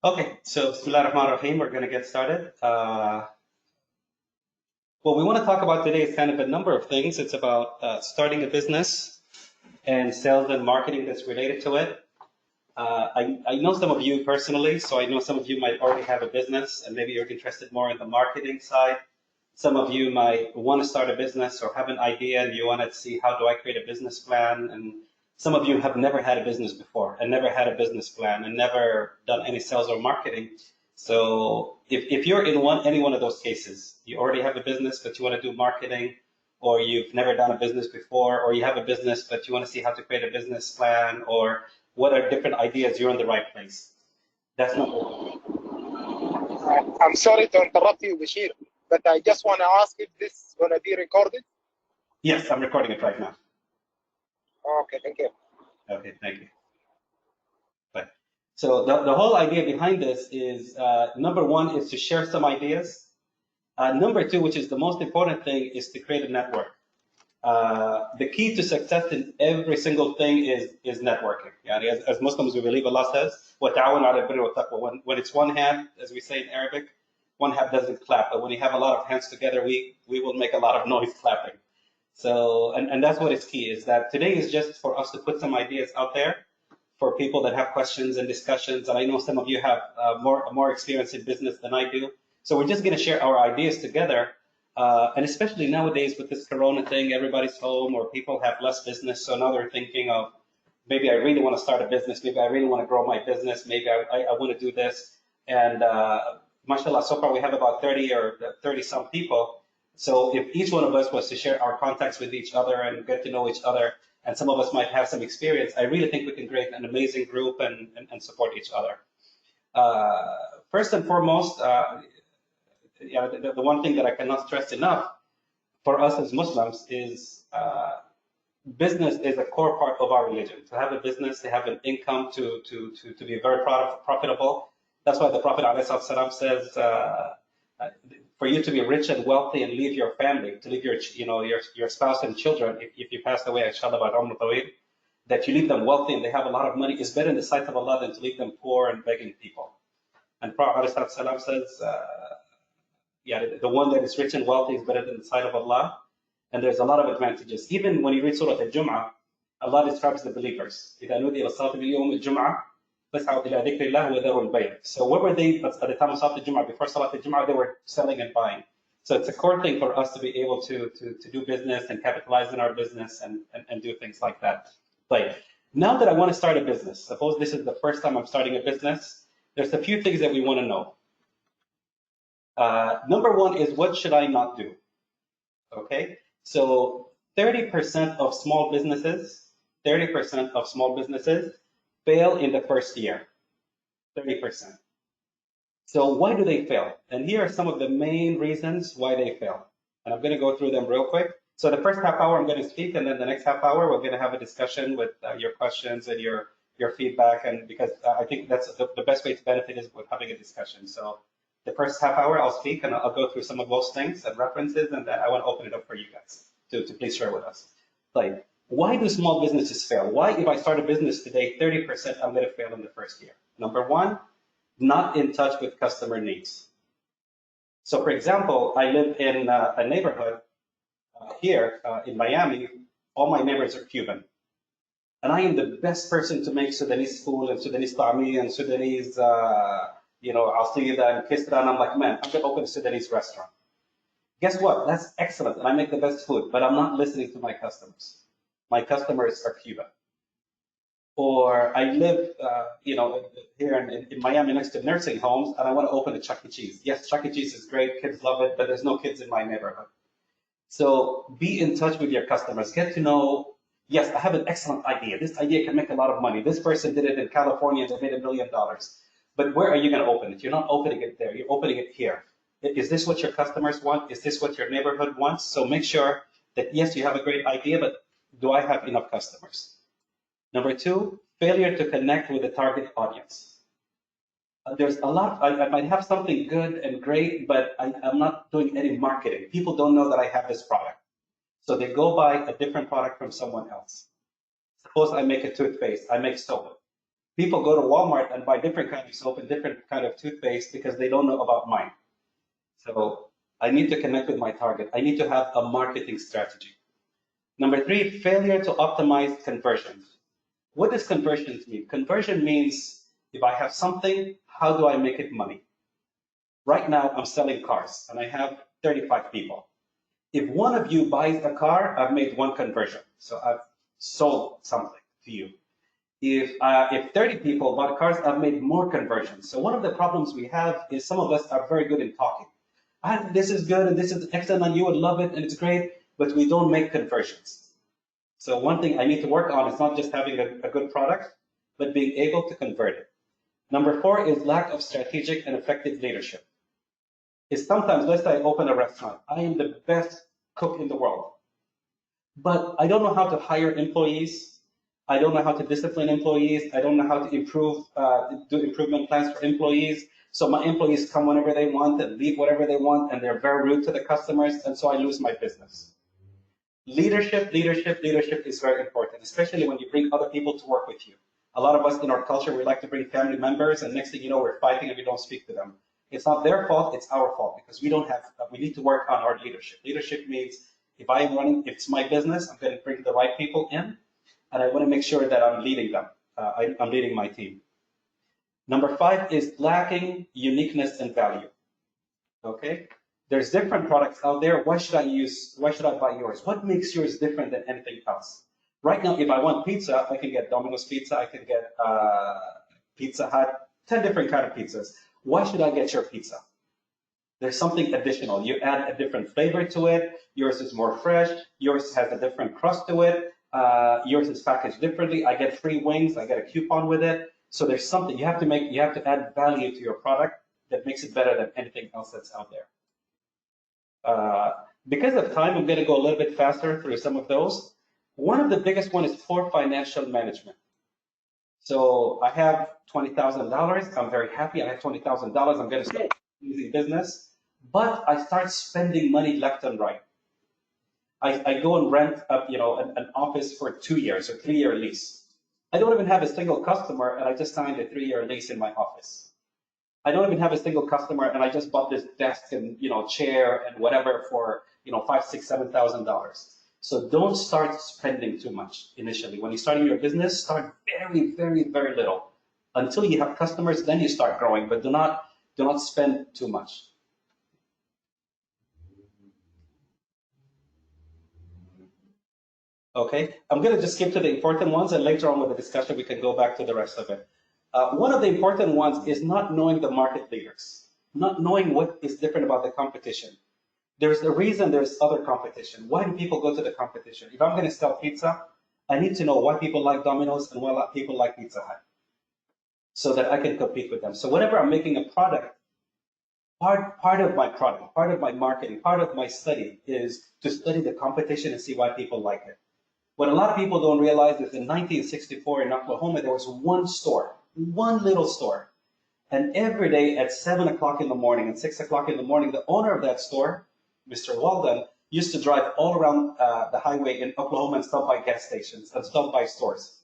Okay, so Bismillah ar-Rahman ar-Rahim, we're going to get started. What we want to talk about today is kind of a number of things. It's about starting a business and sales and marketing that's related to it. I know some of you personally, so I know some of you might already have a business and maybe you're interested more in the marketing side. Some of you might want to start a business or have an idea and you want to see how do I create a business plan. And some of you have never had a business before and never had a business plan and never done any sales or marketing. So if you're in any one of those cases, you already have a business, but you want to do marketing, or you've never done a business before, or you have a business, but you want to see how to create a business plan, or what are different ideas, you're in the right place. That's number one. I'm sorry to interrupt you, Bashir, but I just want to ask if this is going to be recorded. Yes, I'm recording it right now. Okay, thank you. Okay, thank you. But, so the whole idea behind this is, number one is to share some ideas. Number two, which is the most important thing, is to create a network. The key to success in every single thing is networking. Yeah, as Muslims, we believe Allah says, وَتَعَوَنُوا عَلَى الْبِرِّ وَالتَّقْوَى. When it's one hand, as we say in Arabic, one hand doesn't clap. But when you have a lot of hands together, we will make a lot of noise clapping. So, and that's what is key, is that today is just for us to put some ideas out there for people that have questions and discussions. And I know some of you have more experience in business than I do. So we're just going to share our ideas together. And especially nowadays with this Corona thing, everybody's home or people have less business. So now they're thinking of, maybe I really want to start a business. Maybe I really want to grow my business. Maybe I want to do this. And mashallah, so far we have about 30 or 30 some people. So if each one of us was to share our contacts with each other and get to know each other, and some of us might have some experience, I really think we can create an amazing group and support each other. First and foremost, the one thing that I cannot stress enough for us as Muslims is business is a core part of our religion. To have a business, to have an income, to be very profitable. That's why the Prophet ﷺ says, for you to be rich and wealthy and leave your family, to leave your spouse and children, if you pass away, inshallah, that you leave them wealthy and they have a lot of money is better in the sight of Allah than to leave them poor and begging people. And Prophet ﷺ says, the one that is rich and wealthy is better than the sight of Allah. And there's a lot of advantages. Even when you read Surah Al-Jum'ah, Allah describes the believers. إِذَا نُودِيَ لِلصَّلَاةِ مِنْ يَوْمِ الْجُمْعَةِ فَاسْعَوْا إِلَىٰ ذِكْرِ اللَّهِ وَذَرُوا الْبَيْعَ. So what were they at the time of Salat al-Jum'ah? Before Salat al-Jum'ah, they were selling and buying. So it's a core thing for us to be able to do business and capitalize in our business and do things like that. But now that I want to start a business, suppose this is the first time I'm starting a business, there's a few things that we want to know. Number one is, what should I not do? Okay, so 30% of small businesses, fail in the first year. 30%. So why do they fail? And here are some of the main reasons why they fail. And I'm going to go through them real quick. So the first half hour I'm going to speak, and then the next half hour we're going to have a discussion with your questions and your feedback. And because I think that's the best way to benefit is with having a discussion. So the first half hour I'll speak and I'll go through some of those things and references, and then I want to open it up for you guys to please share with us. Like, why do small businesses fail? Why, if I start a business today, 30% I'm going to fail in the first year? Number one, not in touch with customer needs. So for example, I live in a neighborhood here in Miami. All my neighbors are Cuban. And I am the best person to make Sudanese food and Sudanese ta'mi and Sudanese asida and kisra, and I'm like, man, I'm going to open a Sudanese restaurant. Guess what? That's excellent, and I make the best food, but I'm not listening to my customers. My customers are Cuban. Or I live, here in Miami next to nursing homes, and I want to open a Chuck E. Cheese. Yes, Chuck E. Cheese is great, kids love it, but there's no kids in my neighborhood. So be in touch with your customers. Get to know, yes, I have an excellent idea. This idea can make a lot of money. This person did it in California and they made $1 million. But where are you going to open it? You're not opening it there. You're opening it here. Is this what your customers want? Is this what your neighborhood wants? So make sure that, yes, you have a great idea, but do I have enough customers? Number two, failure to connect with the target audience. There's a lot, I might have something good and great, but I'm not doing any marketing. People don't know that I have this product. So they go buy a different product from someone else. Suppose I make a toothpaste, I make soap. People go to Walmart and buy different kind of soap and different kind of toothpaste because they don't know about mine. So I need to connect with my target. I need to have a marketing strategy. Number three, failure to optimize conversions. What does conversions mean? Conversion means if I have something, how do I make it money? Right now, I'm selling cars and I have 35 people. If one of you buys a car, I've made one conversion. So I've sold something to you. If 30 people bought cars, I've made more conversions. So one of the problems we have is some of us are very good in talking. This is good and this is excellent and you would love it and it's great, but we don't make conversions. So one thing I need to work on is not just having a good product, but being able to convert it. Number four is lack of strategic and effective leadership. Is sometimes, let's say I open a restaurant. I am the best cook in the world, but I don't know how to hire employees. I don't know how to discipline employees. I don't know how to do improvement plans for employees. So my employees come whenever they want and leave whatever they want, and they're very rude to the customers, and so I lose my business. Leadership is very important, especially when you bring other people to work with you. A lot of us in our culture, we like to bring family members, and next thing you know, we're fighting and we don't speak to them. It's not their fault, it's our fault, because we need to work on our leadership. Leadership means if it's my business, I'm going to bring the right people in, and I want to make sure that I'm leading them. I'm leading my team. Number five is lacking uniqueness and value. Okay? There's different products out there. Why should I buy yours? What makes yours different than anything else? Right now, if I want pizza, I can get Domino's Pizza, I can get Pizza Hut, 10 different kind of pizzas. Why should I get your pizza? There's something additional. You add a different flavor to it. Yours is more fresh. Yours has a different crust to it. Yours is packaged differently. I get free wings. I get a coupon with it. So there's something you have to add value to your product that makes it better than anything else that's out there. Because of time, I'm going to go a little bit faster through some of those. One of the biggest one is poor financial management. So I have $20,000. I'm very happy. I have $20,000. I'm going to start easy business, but I start spending money left and right. I go and rent up, an office for 2 years or 3-year lease. I don't even have a single customer, and I just signed a 3-year lease in my office. I don't even have a single customer, and I just bought this desk and chair and whatever for $5,000, $6,000, $7,000. So don't start spending too much initially. When you're starting your business, start very, very, very little until you have customers. Then you start growing, but do not spend too much. Okay, I'm going to just skip to the important ones, and later on with the discussion, we can go back to the rest of it. One of the important ones is not knowing the market leaders, not knowing what is different about the competition. There's a reason there's other competition. Why do people go to the competition? If I'm going to sell pizza, I need to know why people like Domino's and why people like Pizza Hut, so that I can compete with them. So whenever I'm making a product, part of my product, part of my marketing, part of my study is to study the competition and see why people like it. What a lot of people don't realize is in 1964 in Oklahoma, there was one store, one little store. And every day at 7 o'clock in the morning and 6 o'clock in the morning, the owner of that store, Mr. Walden, used to drive all around the highway in Oklahoma and stop by gas stations and stop by stores.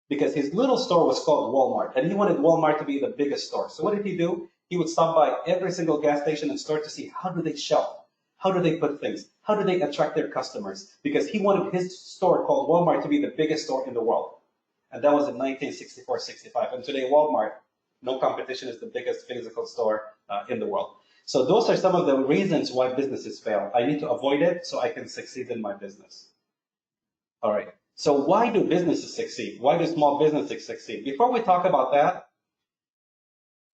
Because his little store was called Walmart, and he wanted Walmart to be the biggest store. So what did he do? He would stop by every single gas station and store to see how do they shelf, how do they put things, how do they attract their customers? Because he wanted his store called Walmart to be the biggest store in the world. And that was in 1964-65. And today Walmart, no competition, is the biggest physical store in the world. So those are some of the reasons why businesses fail. I need to avoid it so I can succeed in my business. All right. So why do businesses succeed? Why do small businesses succeed? Before we talk about that,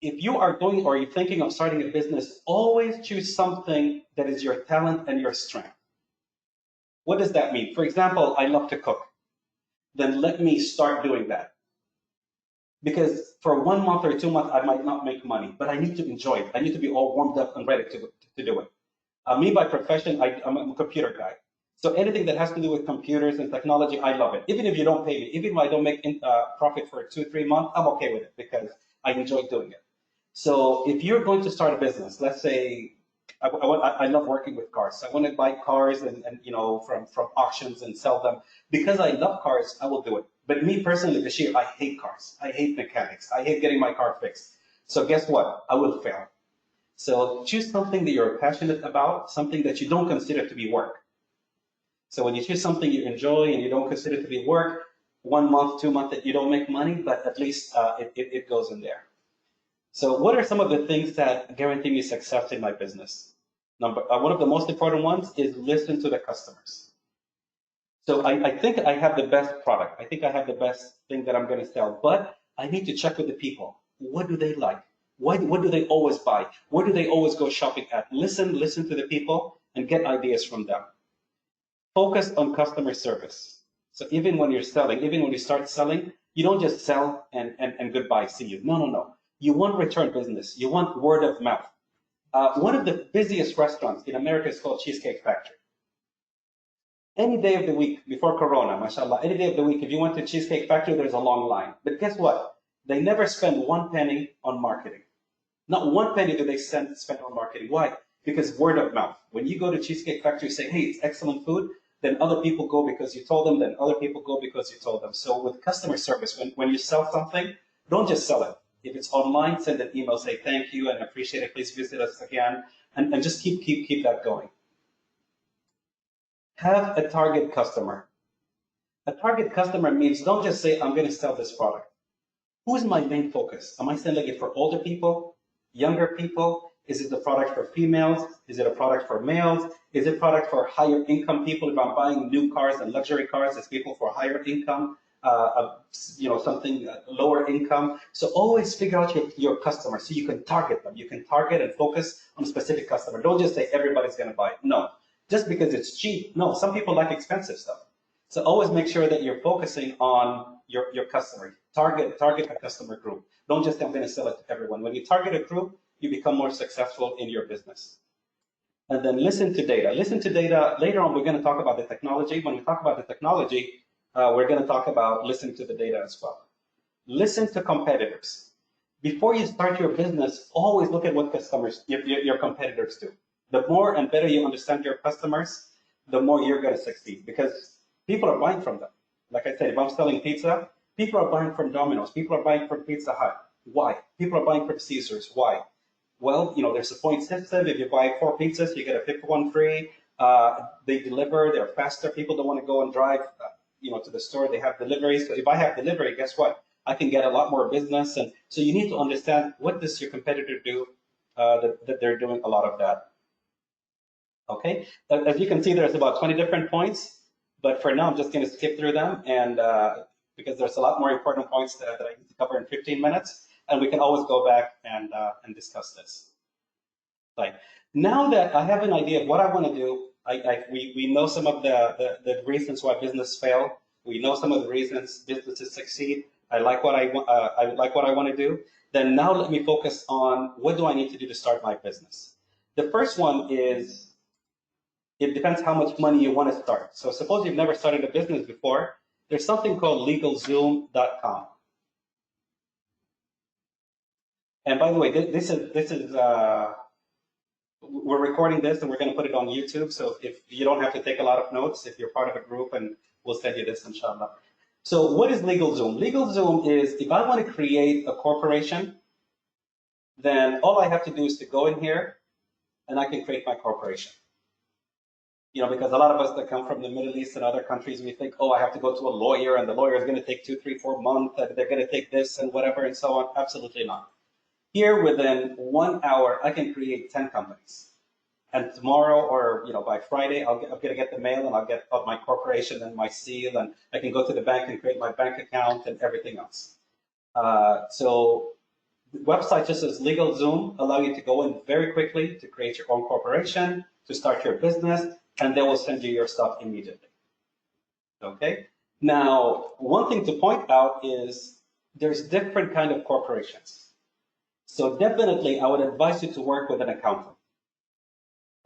if you are doing or you're thinking of starting a business, always choose something that is your talent and your strength. What does that mean? For example, I love to cook. Then let me start doing that. Because for 1 month or 2 months, I might not make money, but I need to enjoy it. I need to be all warmed up and ready to do it. Me by profession, I'm a computer guy. So anything that has to do with computers and technology, I love it. Even if you don't pay me, even if I don't make profit for 2-3 months, I'm okay with it because I enjoy doing it. So if you're going to start a business, let's say I love working with cars. I want to buy cars and from auctions and sell them. Because I love cars, I will do it. But me personally, Bashir, I hate cars. I hate mechanics. I hate getting my car fixed. So guess what? I will fail. So choose something that you're passionate about, something that you don't consider to be work. So when you choose something you enjoy and you don't consider it to be work, 1 month, 2 months that you don't make money, but at least it goes in there. So what are some of the things that guarantee me success in my business? One of the most important ones is listen to the customers. So I think I have the best product. I think I have the best thing that I'm going to sell, but I need to check with the people. What do they like? What do they always buy? Where do they always go shopping at? Listen to the people and get ideas from them. Focus on customer service. So even when you're selling, even when you start selling, you don't just sell and goodbye, see you. No, no, no. You want return business. You want word of mouth. One of the busiest restaurants in America is called Cheesecake Factory. Any day of the week before Corona, mashallah, any day of the week, if you went to Cheesecake Factory, there's a long line. But guess what? They never spend one penny on marketing. Not one penny do they spend on marketing. Why? Because word of mouth. When you go to Cheesecake Factory, say, hey, it's excellent food, then other people go because you told them, then other people go because you told them. So with customer service, when you sell something, don't just sell it. If it's online, send an email, say thank you and appreciate it, please visit us again, and just keep that going. Have a target customer. A target customer means don't just say, I'm going to sell this product. Who's my main focus? Am I selling it for older people, younger people? Is it the product for females? Is it a product for males? Is it a product for higher income people? If I'm buying new cars and luxury cars, it's people for higher income, something lower income. So always figure out your customer so you can target them. You can target and focus on a specific customer. Don't just say everybody's going to buy it. No, just because it's cheap. No, some people like expensive stuff. So always make sure that you're focusing on your customer. Target a customer group. Don't just say, I'm going to sell it to everyone. When you target a group, you become more successful in your business. And then listen to data. Listen to data. Later on, we're going to talk about the technology. When we talk about the technology, we're going to talk about listening to the data as well. Listen to competitors. Before you start your business, always look at what customers, your competitors do. The more and better you understand your customers, the more you're going to succeed because people are buying from them. Like I said, if I'm selling pizza, people are buying from Domino's. People are buying from Pizza Hut. Why? People are buying from Caesars. Why? Well, there's a point system. If you buy 4 pizzas, you get a 5th one free. They deliver. They're faster. People don't want to go and drive, to the store. They have deliveries. So if I have delivery, guess what? I can get a lot more business. And so you need to understand what does your competitor do that they're doing a lot of that. Okay. As you can see, there's about 20 different points. But for now, I'm just going to skip through them, and because there's a lot more important points that I need to cover in 15 minutes, and we can always go back and discuss this. Right. Now that I have an idea of what I want to do, we know some of the reasons why business fail. We know some of the reasons businesses succeed. I like what I want to do. Then now let me focus on what do I need to do to start my business. The first one is, it depends how much money you want to start. So suppose you've never started a business before, there's something called LegalZoom.com. And by the way, this is we're recording this and we're going to put it on YouTube. So if you don't have to take a lot of notes, if you're part of a group, and we'll send you this, inshallah. So what is LegalZoom? LegalZoom is, if I want to create a corporation, then all I have to do is to go in here and I can create my corporation. Because a lot of us that come from the Middle East and other countries, we think, oh, I have to go to a lawyer and the lawyer is going to take 2, 3, 4 months and they're going to take this and whatever and so on. Absolutely not. Here, within 1 hour, I can create 10 companies. And tomorrow or by Friday, I'm going to get the mail and I'll get my corporation and my seal, and I can go to the bank and create my bank account and everything else. So websites such as LegalZoom allow you to go in very quickly to create your own corporation, to start your business, and they will send you your stuff immediately. Okay? Now, one thing to point out is there's different kind of corporations. So definitely, I would advise you to work with an accountant.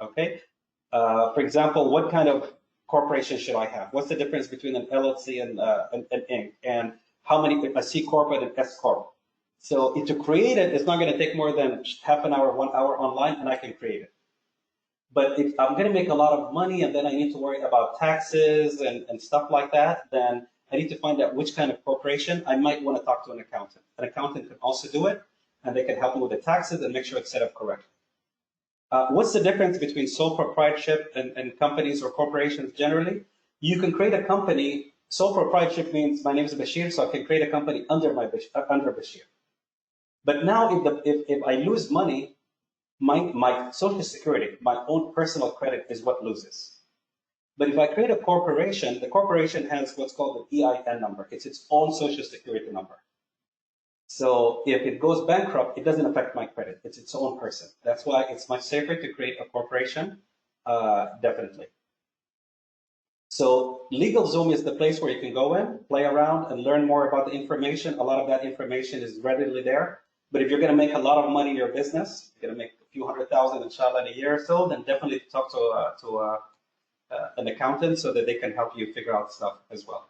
Okay? For example, what kind of corporation should I have? What's the difference between an LLC and an Inc? And how many, a C Corp and an S Corp? So to create it, it's not going to take more than half an hour, 1 hour online, and I can create it. But if I'm going to make a lot of money and then I need to worry about taxes and stuff like that, then I need to find out which kind of corporation. I might want to talk to an accountant. An accountant can also do it, and they can help me with the taxes and make sure it's set up correctly. What's the difference between sole proprietorship and companies or corporations generally? You can create a company. Sole proprietorship means my name is Bashir, so I can create a company under Bashir. But now if I lose money, my social security, my own personal credit is what loses. But if I create a corporation, the corporation has what's called an EIN number. It's its own social security number. So if it goes bankrupt, it doesn't affect my credit. It's its own person. That's why it's much safer to create a corporation, definitely. So LegalZoom is the place where you can go in, play around, and learn more about the information. A lot of that information is readily there. But if you're going to make a lot of money in your business, you're going to make a few $100,000 inshallah in a year or so, then definitely talk to an accountant so that they can help you figure out stuff as well.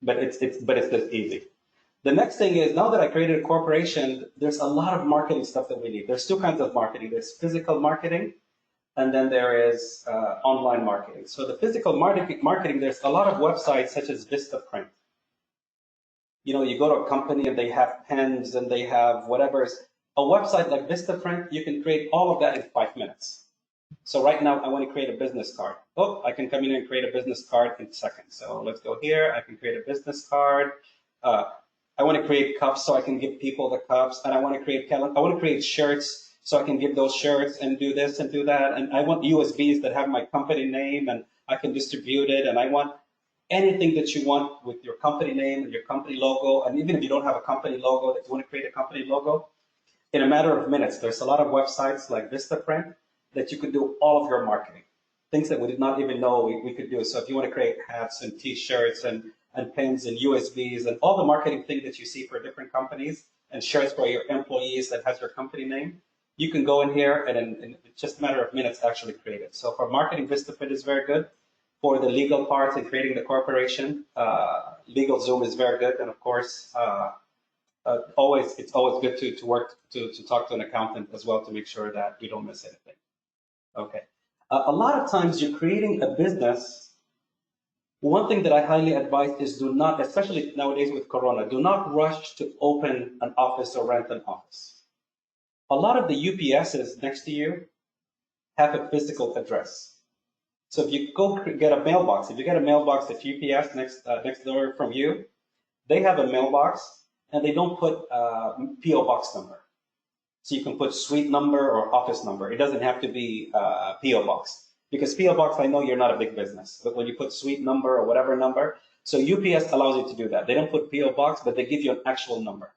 But it's this easy. The next thing is, now that I created a corporation, there's a lot of marketing stuff that we need. There's two kinds of marketing. There's physical marketing, and then there is online marketing. So the physical marketing, there's a lot of websites such as Vistaprint. You know, you go to a company and they have pens and they have whatever. A website like Vistaprint, you can create all of that in 5 minutes. So right now, I want to create a business card. Oh, I can come in and create a business card in seconds. So let's go here. I can create a business card. I want to create cups so I can give people the cups, and I want to create shirts so I can give those shirts and do this and do that. And I want USBs that have my company name and I can distribute it. And I want anything that you want with your company name and your company logo. And even if you don't have a company logo, that you want to create a company logo, in a matter of minutes, there's a lot of websites like Vistaprint that you could do all of your marketing, things that we did not even know we could do. So if you want to create hats and T-shirts and pens and USBs and all the marketing things that you see for different companies and shirts for your employees that has your company name, you can go in here and in just a matter of minutes actually create it. So for marketing, Vistaprint is very good. For the legal parts and creating the corporation, LegalZoom is very good. And of course, it's always good to talk to an accountant as well to make sure that we don't miss anything. Okay. A lot of times you're creating a business. One thing that I highly advise is do not, especially nowadays with Corona, do not rush to open an office or rent an office. A lot of the UPSs next to you have a physical address. So if you go get a mailbox, if you get a mailbox at UPS next door from you, they have a mailbox and they don't put PO box number. So you can put suite number or office number. It doesn't have to be PO box. Because PO box, I know you're not a big business, but when you put suite number or whatever number, so UPS allows you to do that. They don't put PO box, but they give you an actual number.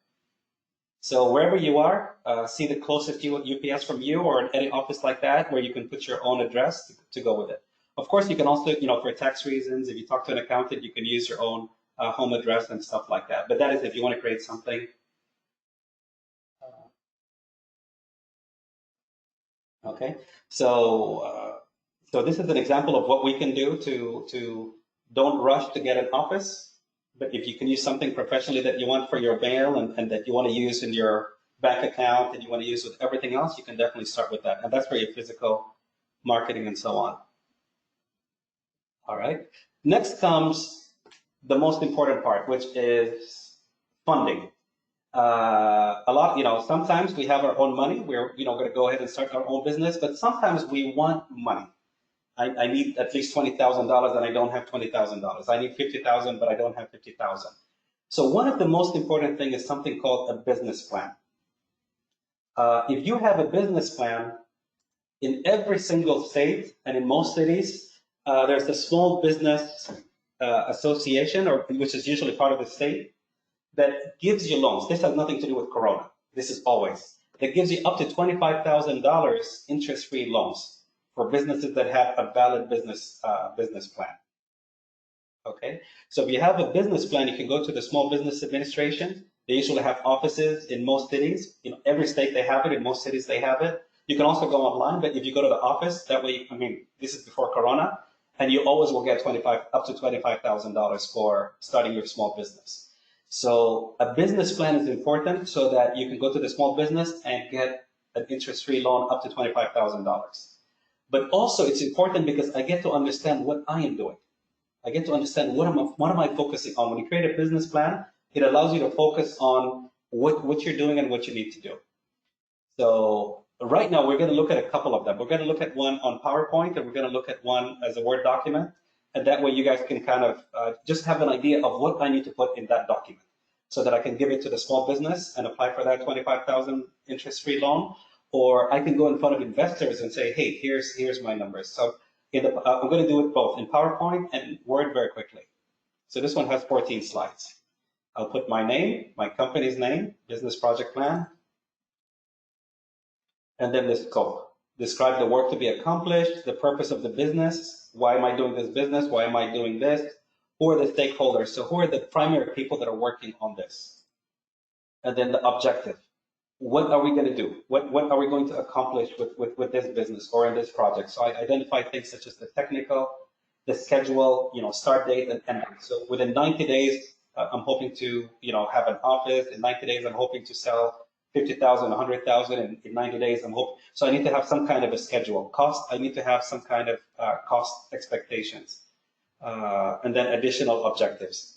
So wherever you are, see the closest UPS from you or any office like that where you can put your own address to go with it. Of course, you can also, for tax reasons, if you talk to an accountant, you can use your own home address and stuff like that. But that is if you want to create something. Okay, so this is an example of what we can do to don't rush to get an office, but if you can use something professionally that you want for your mail and that you want to use in your bank account and you want to use with everything else, you can definitely start with that. And that's for your physical marketing and so on. All right. Next comes the most important part, which is funding. A lot, sometimes we have our own money. We're, going to go ahead and start our own business, but sometimes we want money. I need at least $20,000 and I don't have $20,000. I need $50,000, but I don't have $50,000. So one of the most important things is something called a business plan. If you have a business plan, in every single state and in most cities, there's a small business association, which is usually part of the state, that gives you loans. This has nothing to do with Corona. This is always. That gives you up to $25,000 interest-free loans for businesses that have a valid business plan. Okay, so if you have a business plan, you can go to the Small Business Administration. They usually have offices in most cities. Every state they have it. In most cities they have it. You can also go online, but if you go to the office, that way, this is before Corona, and you always will get up to $25,000 for starting your small business. So a business plan is important so that you can go to the small business and get an interest-free loan up to $25,000. But also it's important because I get to understand what I am doing. I get to understand what am I focusing on. When you create a business plan, it allows you to focus on what you're doing and what you need to do. So right now we're going to look at a couple of them. We're going to look at one on PowerPoint, and we're going to look at one as a Word document. And that way you guys can kind of just have an idea of what I need to put in that document so that I can give it to the small business and apply for that 25,000 interest-free loan. Or I can go in front of investors and say, hey, here's my numbers. So I'm going to do it both in PowerPoint and Word very quickly. So this one has 14 slides. I'll put my name, my company's name, business project plan, and then the scope. Describe the work to be accomplished, the purpose of the business, why am I doing this business, why am I doing this, who are the stakeholders, so who are the primary people that are working on this? And then the objective. What are we going to do? What are we going to accomplish with this business or in this project? So I identify things such as the technical, the schedule, start date and end date. So within 90 days, I'm hoping to, have an office. In 90 days, I'm hoping to sell 50,000, 100,000 in 90 days. So I need to have some kind of a schedule. Cost, I need to have some kind of cost expectations, and then additional objectives.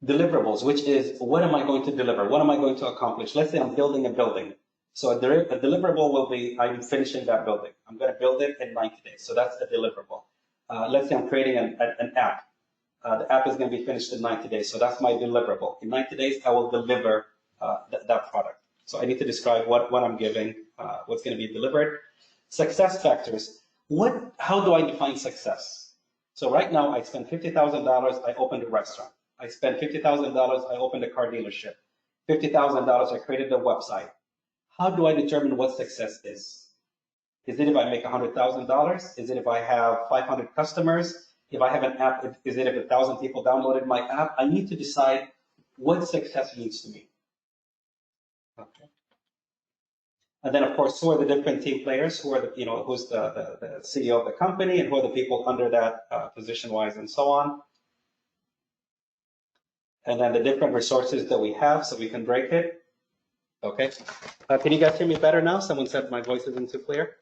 Deliverables, which is what am I going to deliver? What am I going to accomplish? Let's say I'm building a building. So a deliverable will be I'm finishing that building. I'm going to build it in 90 days. So that's a deliverable. Let's say I'm creating an app. The app is going to be finished in 90 days. So that's my deliverable. In 90 days, I will deliver that product. So I need to describe what I'm giving, what's going to be delivered. Success factors. How do I define success? So right now, I spend $50,000. I opened a restaurant. I spent $50,000. I opened a car dealership. $50,000. I created a website. How do I determine what success is? Is it if I make $100,000? Is it if I have 500 customers? If I have an app, is it if 1,000 people downloaded my app? I need to decide what success means to me. Okay. And then, of course, who are the different team players? Who are who's the CEO of the company, and who are the people under that position-wise, and so on. And then the different resources that we have, so we can break it. Okay. Can you guys hear me better now? Someone said my voice isn't too clear.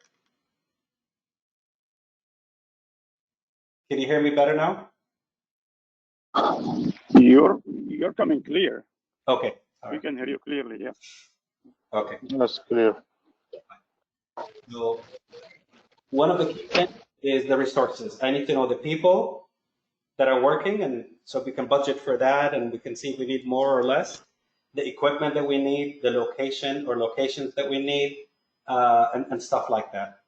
Can you hear me better now? You're coming clear. Okay. We can hear you clearly, yeah. Okay. That's clear. So one of the key things is the resources. I need to know the people that are working, and so we can budget for that, and we can see if we need more or less. The equipment that we need, the location or locations that we need, and stuff like that.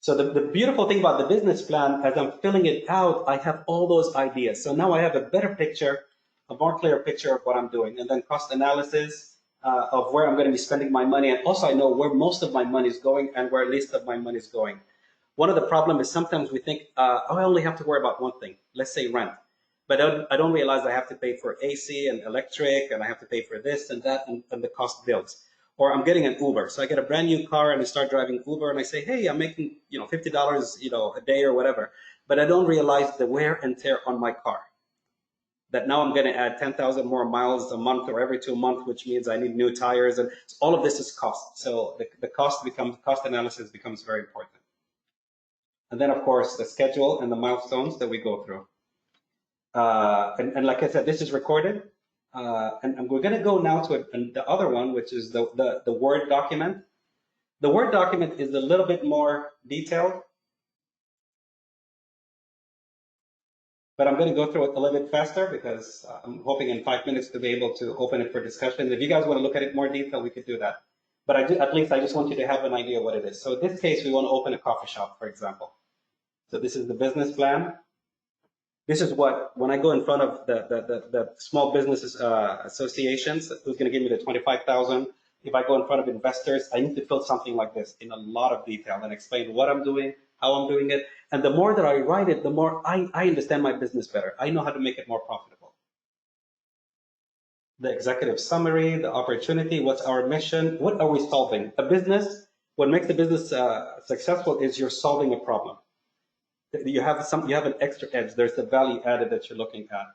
So the beautiful thing about the business plan, as I'm filling it out, I have all those ideas. So now I have a better picture, a more clear picture of what I'm doing, and then cost analysis of where I'm going to be spending my money. And also I know where most of my money is going and where least of my money is going. One of the problems is sometimes we think, oh, I only have to worry about one thing, let's say rent. But I don't realize I have to pay for AC and electric, and I have to pay for this and that, and the cost builds. Or I'm getting an Uber. So I get a brand new car and I start driving Uber, and I say, hey, I'm making $50 a day or whatever. But I don't realize the wear and tear on my car. That now I'm going to add 10,000 more miles a month or every 2 months, which means I need new tires, and all of this is cost. So the cost analysis becomes very important. And then of course the schedule and the milestones that we go through. And like I said, this is recorded. And we're going to go now to the other one, which is the Word document. The Word document is a little bit more detailed, but I'm going to go through it a little bit faster because I'm hoping in 5 minutes to be able to open it for discussion. If you guys want to look at it in more detail, we could do that. But at least I just want you to have an idea of what it is. So in this case, we want to open a coffee shop, for example. So this is the business plan. This is when I go in front of the small businesses associations, who's going to give me the 25,000. If I go in front of investors, I need to fill something like this in a lot of detail and explain what I'm doing, how I'm doing it. And the more that I write it, the more I understand my business better. I know how to make it more profitable. The executive summary, the opportunity, what's our mission, what are we solving? A business, what makes the business successful is you're solving a problem. You have an extra edge. There's the value added that you're looking at.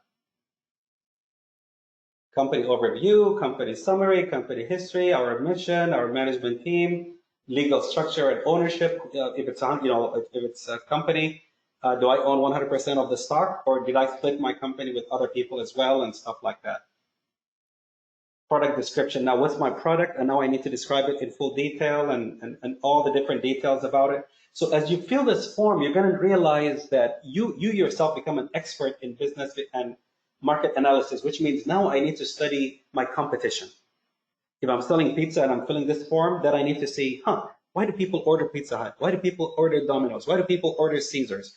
Company overview, company summary, company history, our mission, our management team, legal structure and ownership. If it's a company, Do I own 100% of the stock, or did I split my company with other people as well and stuff like that? Product description. Now, what's my product? And now I need to describe it in full detail and all the different details about it. So as you fill this form, you're going to realize that you yourself become an expert in business and market analysis, which means now I need to study my competition. If I'm selling pizza and I'm filling this form, then I need to see, why do people order Pizza Hut? Why do people order Domino's? Why do people order Caesars?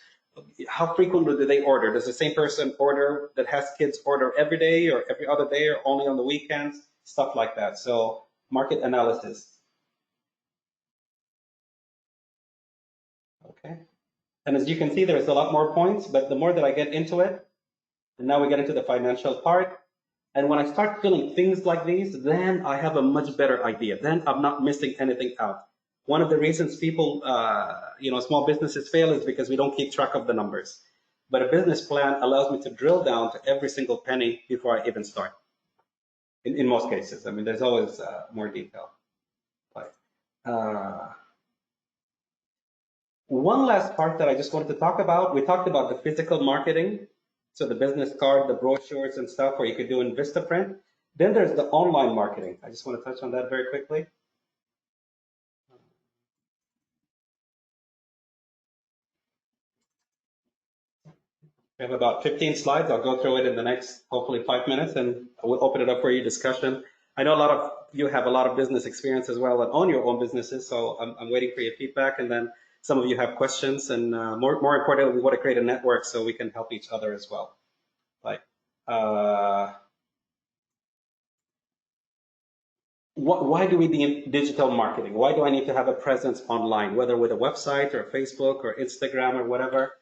How frequently do they order? Does the same person order that has kids order every day or every other day or only on the weekends? Stuff like that. So market analysis. Okay. And as you can see, there's a lot more points, but the more that I get into it, and now we get into the financial part. And when I start filling things like these, then I have a much better idea. Then I'm not missing anything out. One of the reasons people, small businesses fail is because we don't keep track of the numbers. But a business plan allows me to drill down to every single penny before I even start. In most cases, I mean, there's always more detail. One last part that I just wanted to talk about, we talked about the physical marketing. So the business card, the brochures and stuff where you could do in Vistaprint. Then there's the online marketing. I just want to touch on that very quickly. We have about 15 slides. I'll go through it in the next, hopefully 5 minutes, and we'll open it up for your discussion. I know a lot of you have a lot of business experience as well and own your own businesses, so I'm waiting for your feedback. And then some of you have questions, and more importantly, we want to create a network so we can help each other as well. Why do we need digital marketing? Why do I need to have a presence online, whether with a website or Facebook or Instagram or whatever?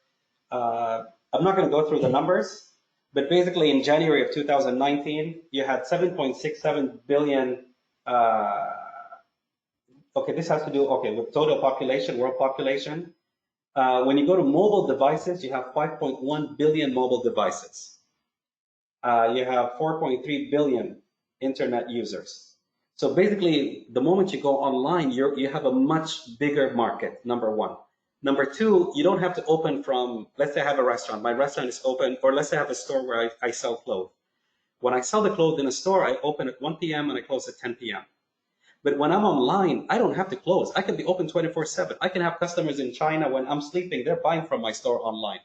I'm not going to go through the numbers, but basically in January of 2019, you had 7.67 billion. This has to do, with total population, world population. When you go to mobile devices, you have 5.1 billion mobile devices. You have 4.3 billion internet users. So basically, the moment you go online, you have a much bigger market, number one. Number two, you don't have to open from, let's say I have a restaurant, my restaurant is open, or let's say I have a store where I sell clothes. When I sell the clothes in a store, I open at 1 p.m. and I close at 10 p.m. But when I'm online, I don't have to close. I can be open 24/7. I can have customers in China when I'm sleeping, they're buying from my store online.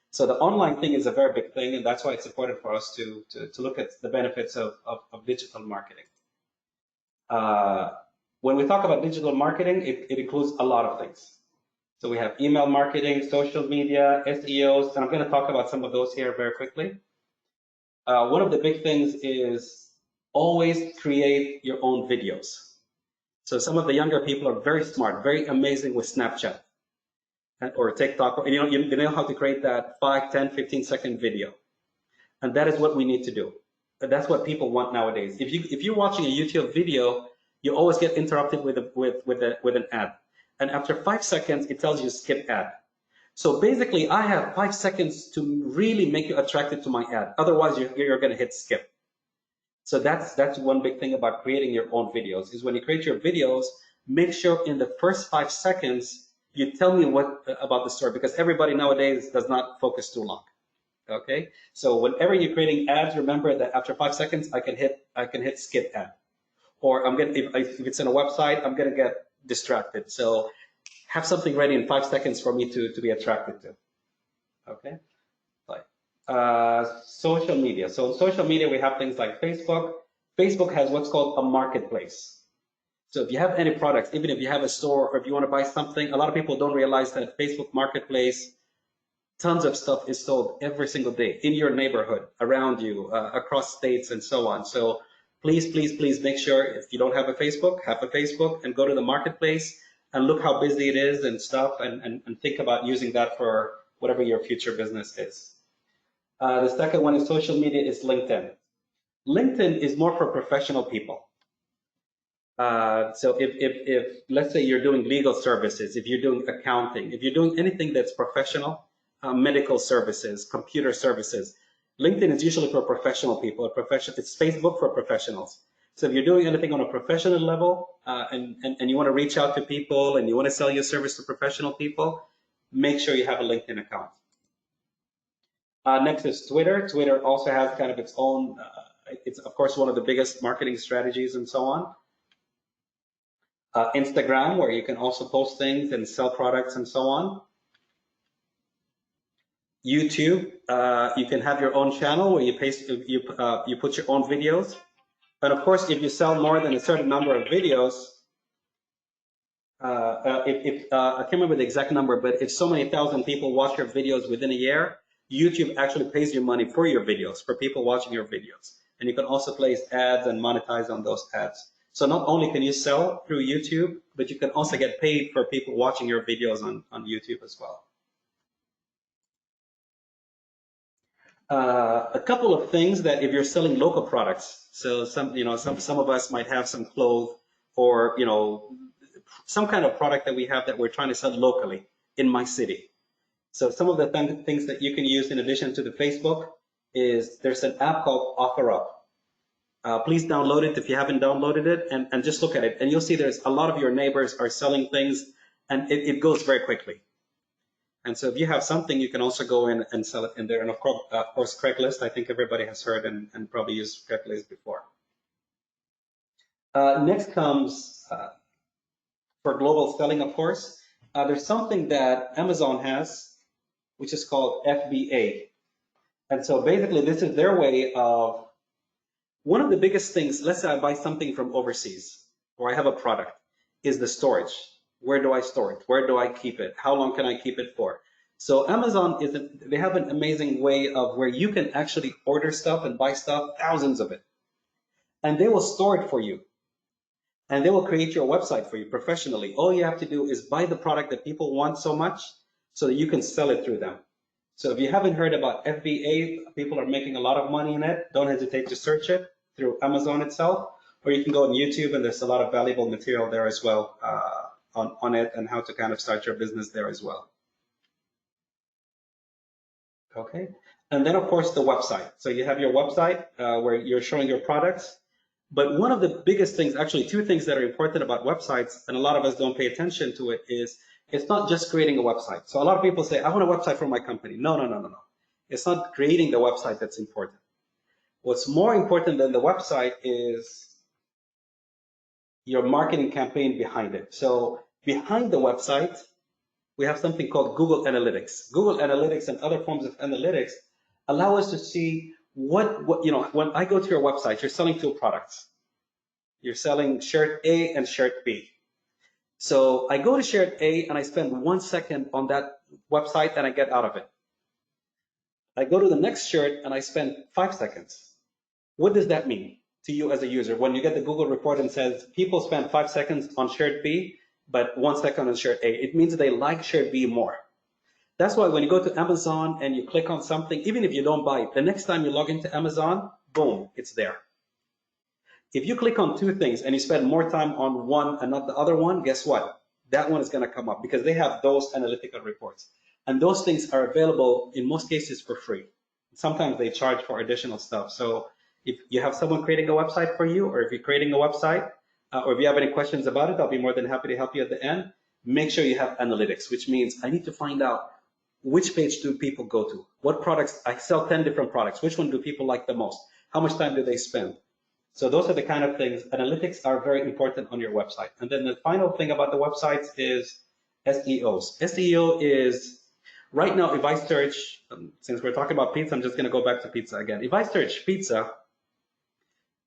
So the online thing is a very big thing, and that's why it's important for us to look at the benefits of digital marketing. When we talk about digital marketing, it includes a lot of things. So we have email marketing, social media, SEOs, and I'm going to talk about some of those here very quickly. One of the big things is always create your own videos. So some of the younger people are very smart, very amazing with Snapchat or TikTok, and you know how to create that 5, 10, 15-second video. And that is what we need to do. That's what people want nowadays. If you're watching a YouTube video, you always get interrupted with an ad. And after 5 seconds, it tells you skip ad. So basically, I have 5 seconds to really make you attracted to my ad. Otherwise, you're going to hit skip. So that's one big thing about creating your own videos, is when you create your videos, make sure in the first 5 seconds, you tell me what about the story, because everybody nowadays does not focus too long. Okay, so whenever you're creating ads, remember that after 5 seconds, I can hit skip ad, or if it's in a website, I'm gonna get distracted. So have something ready in 5 seconds for me to be attracted to. Okay, social media. So social media, we have things like Facebook. Facebook has what's called a marketplace. So if you have any products, even if you have a store or if you want to buy something, a lot of people don't realize that Facebook Marketplace, tons of stuff is sold every single day in your neighborhood, around you, across states and so on. So please, please, please make sure if you don't have a Facebook and go to the marketplace and look how busy it is and stuff, and think about using that for whatever your future business is. The second one is social media is LinkedIn. LinkedIn is more for professional people. So if let's say you're doing legal services, if you're doing accounting, if you're doing anything that's professional, medical services, computer services, LinkedIn is usually for professional people. It's Facebook for professionals. So if you're doing anything on a professional level and you want to reach out to people and you want to sell your service to professional people, make sure you have a LinkedIn account. Next is Twitter. Twitter also has kind of its own, it's of course one of the biggest marketing strategies and so on. Instagram, where you can also post things and sell products and so on. YouTube, you can have your own channel where you put your own videos. And of course, if you sell more than a certain number of videos, I can't remember the exact number, but if so many thousand people watch your videos within a year, YouTube actually pays you money for your videos, for people watching your videos. And you can also place ads and monetize on those ads. So not only can you sell through YouTube, but you can also get paid for people watching your videos on YouTube as well. A couple of things that if you're selling local products, so some of us might have some clothes or, some kind of product that we have that we're trying to sell locally in my city. So some of the things that you can use in addition to the Facebook is there's an app called OfferUp. Please download it if you haven't downloaded it and just look at it. And you'll see there's a lot of your neighbors are selling things and it goes very quickly. And so if you have something, you can also go in and sell it in there. And of course, Craigslist, I think everybody has heard and probably used Craigslist before. Next comes for global selling, of course. There's something that Amazon has, which is called FBA. And so basically, this is their way of, one of the biggest things, let's say I buy something from overseas, or I have a product, is the storage. Where do I store it? Where do I keep it? How long can I keep it for? So Amazon, they have an amazing way of where you can actually order stuff and buy stuff, thousands of it. And they will store it for you. And they will create your website for you professionally. All you have to do is buy the product that people want so much so that you can sell it through them. So if you haven't heard about FBA, people are making a lot of money in it. Don't hesitate to search it through Amazon itself, or you can go on YouTube and there's a lot of valuable material there as well on it and how to kind of start your business there as well. Okay, and then of course the website. So you have your website where you're showing your products. But one of the biggest things, actually two things that are important about websites, and a lot of us don't pay attention to it, is it's not just creating a website. So a lot of people say, I want a website for my company. No. It's not creating the website that's important. What's more important than the website is your marketing campaign behind it. So behind the website, we have something called Google Analytics. Google Analytics and other forms of analytics allow us to see what when I go to your website, you're selling two products. You're selling shirt A and shirt B. So I go to shirt A and I spend 1 second on that website and I get out of it. I go to the next shirt and I spend 5 seconds. What does that mean to you as a user? When you get the Google report and says people spend 5 seconds on shirt B, but 1 second on shirt A, it means they like shirt B more. That's why when you go to Amazon and you click on something, even if you don't buy it, the next time you log into Amazon, boom, it's there. If you click on two things and you spend more time on one and not the other one, guess what? That one is going to come up because they have those analytical reports. And those things are available in most cases for free. Sometimes they charge for additional stuff. So if you have someone creating a website for you, or if you're creating a website, or if you have any questions about it, I'll be more than happy to help you at the end. Make sure you have analytics, which means I need to find out which page do people go to? What products? I sell 10 different products. Which one do people like the most? How much time do they spend? So those are the kind of things. Analytics are very important on your website. And then the final thing about the websites is SEOs. SEO is, right now, if I search, since we're talking about pizza, I'm just going to go back to pizza again. If I search pizza,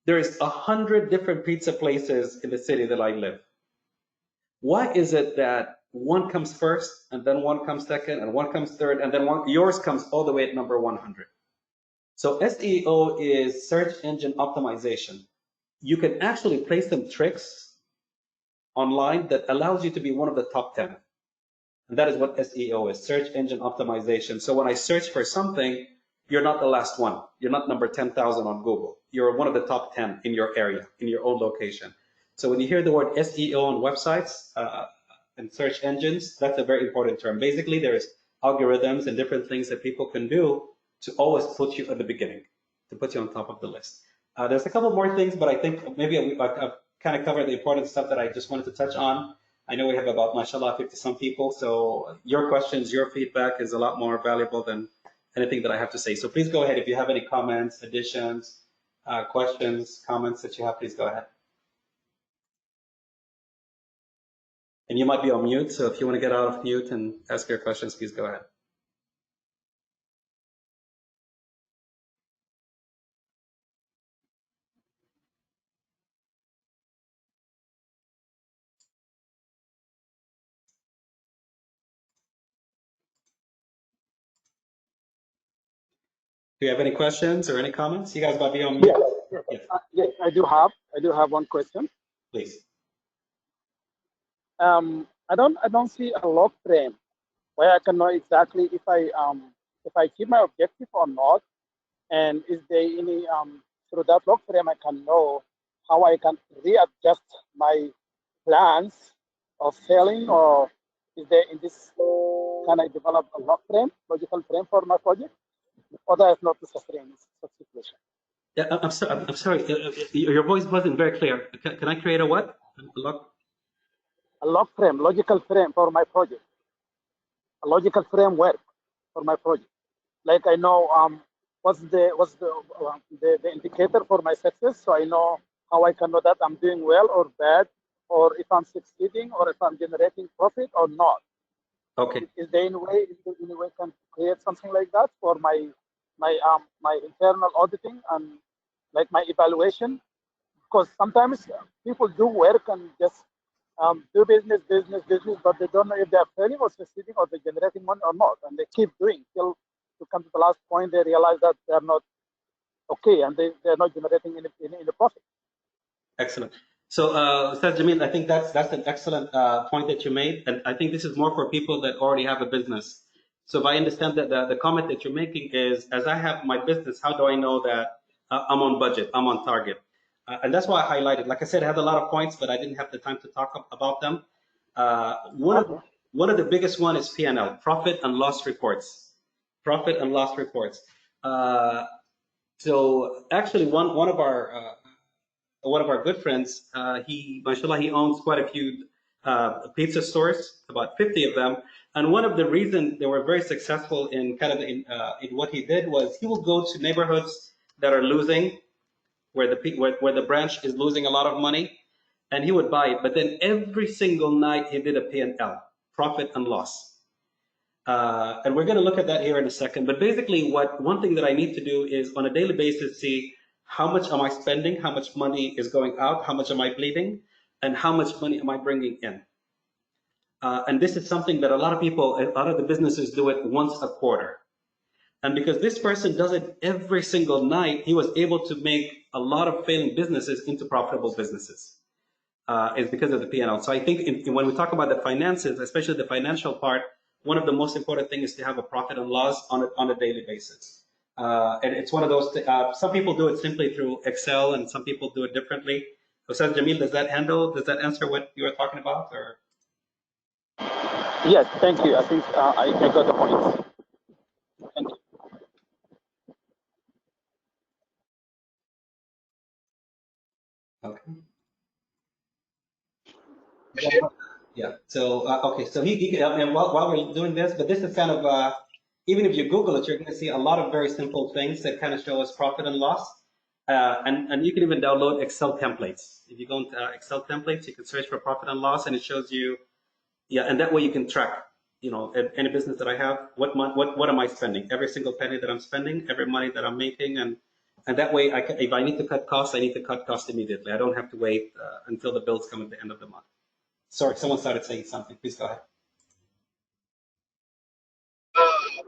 there is 100 different pizza places in the city that I live. Why is it that one comes first, and then one comes second, and one comes third, and then yours comes all the way at number 100? So SEO is search engine optimization. You can actually play some tricks online that allows you to be one of the top 10. And that is what SEO is, search engine optimization. So when I search for something, you're not the last one. You're not number 10,000 on Google. You're one of the top 10 in your area, in your own location. So when you hear the word SEO on websites and search engines, that's a very important term. Basically, there's algorithms and different things that people can do to always put you at the beginning, to put you on top of the list. There's a couple more things, but I think maybe I've kind of covered the important stuff that I just wanted to touch on. I know we have about, mashallah, 50 some people, so your questions, your feedback is a lot more valuable than anything that I have to say. So please go ahead. If you have any comments, additions, questions, comments that you have, please go ahead. And you might be on mute, so if you want to get out of mute and ask your questions, please go ahead. Do you have any questions or any comments? You guys might be on mute. Yes, yes, I do have one question. Please. I don't see a log frame where I can know exactly if I achieve my objective or not, and is there any through that log frame I can know how I can readjust my plans of selling, or is there in this, can I develop a log frame, logical frame for my project, or that is not necessary in such situation? Yeah, I'm sorry. Your voice wasn't very clear. Can I create a what? A log frame, logical frame for my project, a logical framework for my project. Like I know what's the indicator for my success, so I know how I can know that I'm doing well or bad, or if I'm succeeding, or if I'm generating profit or not. Okay. Is there any way can create something like that for my internal auditing and like my evaluation? Because sometimes people do work and just do business, but they don't know if they're failing or succeeding or they're generating money or not, and they keep doing till to come to the last point they realize that they're not okay and they're not generating any profit. Excellent. So, Ustaz Jamil, I think that's an excellent point that you made, and I think this is more for people that already have a business. So, if I understand that the comment that you're making is, as I have my business, how do I know that I'm on budget, I'm on target? And that's why I highlighted. Like I said, I had a lot of points, but I didn't have the time to talk about them. One of the biggest one is P&L, profit and loss reports. Profit and loss reports. So actually, one of our good friends, mashallah, he owns quite a few pizza stores, about 50 of them. And one of the reasons they were very successful in kind of in what he did was he will go to neighborhoods that are losing, where the branch is losing a lot of money, and he would buy it. But then every single night he did a P&L, profit and loss. And we're going to look at that here in a second. But basically, one thing that I need to do is on a daily basis see how much am I spending, how much money is going out, how much am I bleeding, and how much money am I bringing in. And this is something that a lot of the businesses do it once a quarter. And because this person does it every single night, he was able to make a lot of failing businesses into profitable businesses. Is because of the P&L. So I think when we talk about the finances, especially the financial part, one of the most important things is to have a profit and loss on a daily basis. And it's one of those, some people do it simply through Excel and some people do it differently. Ustaz Jamil, does that answer what you were talking about? Or? Yes, thank you. I think I got the point. Thank you. Okay. Bashir? Yeah. So okay. So and while we're doing this, but this is kind of even if you Google it, you're going to see a lot of very simple things that kind of show us profit and loss. And you can even download Excel templates. If you go into Excel templates, you can search for profit and loss, and it shows you. Yeah, and that way you can track. Any business that I have, what am I spending? Every single penny that I'm spending, every money that I'm making, and that way, if I need to cut costs, I need to cut costs immediately. I don't have to wait until the bills come at the end of the month. Sorry, someone started saying something. Please go ahead.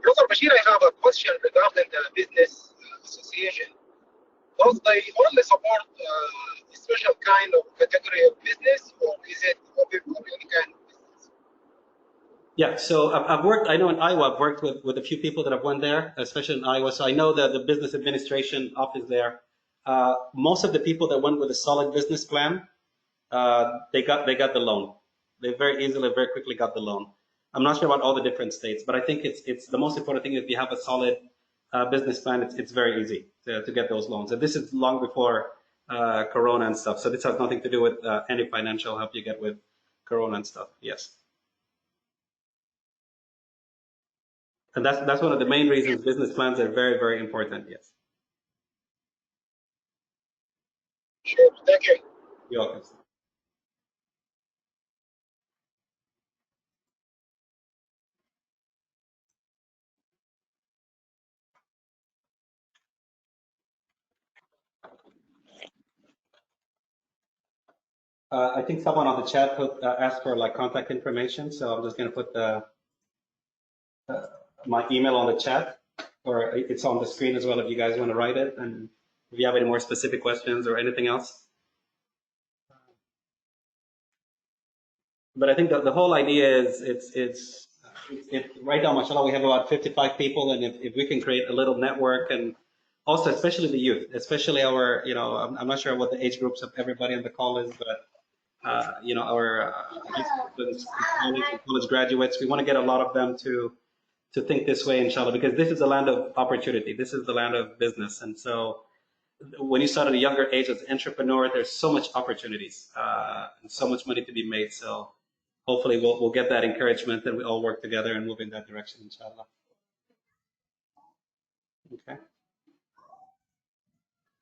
Brother Bashir, I have a question regarding the business association. Does they only support a special kind of category of business, or is it open for any kind of business? Yeah, so I know in Iowa, I've worked with a few people that have went there, especially in Iowa. So I know that the business administration office there, most of the people that went with a solid business plan, they got the loan. They very quickly got the loan. I'm not sure about all the different states, but I think it's the most important thing. If you have a solid business plan, it's very easy to get those loans. And this is long before Corona and stuff. So this has nothing to do with any financial help you get with Corona and stuff. Yes. And that's one of the main reasons business plans are very, very important. Yes. Sure. Thank you. You're welcome. I think someone on the chat asked for like contact information, so I'm just going to put my email on the chat, or it's on the screen as well if you guys want to write it, and if you have any more specific questions or anything else. But I think that the whole idea is it's right now, mashallah, we have about 55 people, and if we can create a little network, and also especially the youth, especially our, I'm not sure what the age groups of everybody on the call is, but our students, college graduates, we want to get a lot of them to think this way, inshallah, because this is the land of opportunity. This is the land of business. And so when you start at a younger age as an entrepreneur, there's so much opportunities and so much money to be made. So hopefully we'll get that encouragement and we all work together and move in that direction, inshallah. Okay.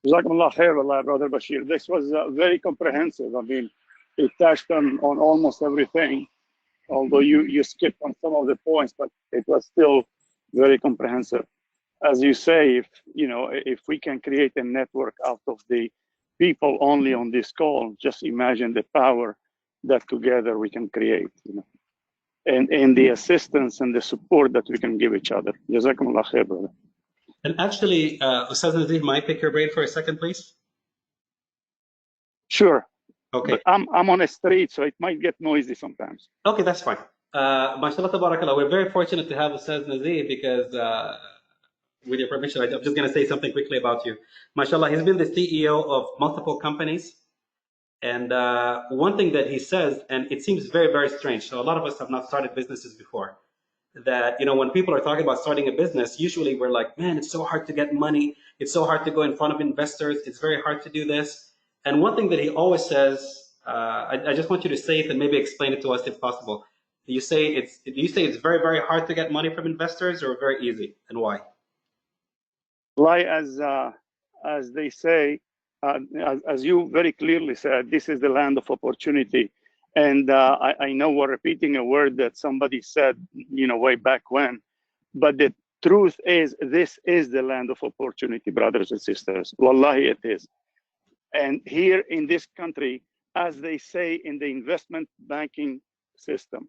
Jazakumullah khair, wallah, Brother Bashir. This was very comprehensive. I mean, it touched on almost everything, although you skipped on some of the points, but it was still very comprehensive. As you say, if we can create a network out of the people only on this call, just imagine the power that together we can create, and the assistance and the support that we can give each other. Jazakumullah khair, brother. And actually, Ustaz Nazif, might I pick your brain for a second, please? Sure. Okay. But I'm on a street, so it might get noisy sometimes. Okay, that's fine. MashaAllah, tabarakallah, we're very fortunate to have Ustaz Nazif because, with your permission, I'm just going to say something quickly about you. MashaAllah, he's been the CEO of multiple companies. And one thing that he says, and it seems very, very strange. So a lot of us have not started businesses before. That, when people are talking about starting a business, usually we're like, man, it's so hard to get money. It's so hard to go in front of investors. It's very hard to do this. And one thing that he always says, I just want you to say it and maybe explain it to us if possible. Do you say it's very, very hard to get money from investors, or very easy, and why? Like as they say, as you very clearly said, this is the land of opportunity. And I know we're repeating a word that somebody said, way back when, but the truth is, this is the land of opportunity, brothers and sisters. Wallahi, it is. And here in this country, as they say in the investment banking system,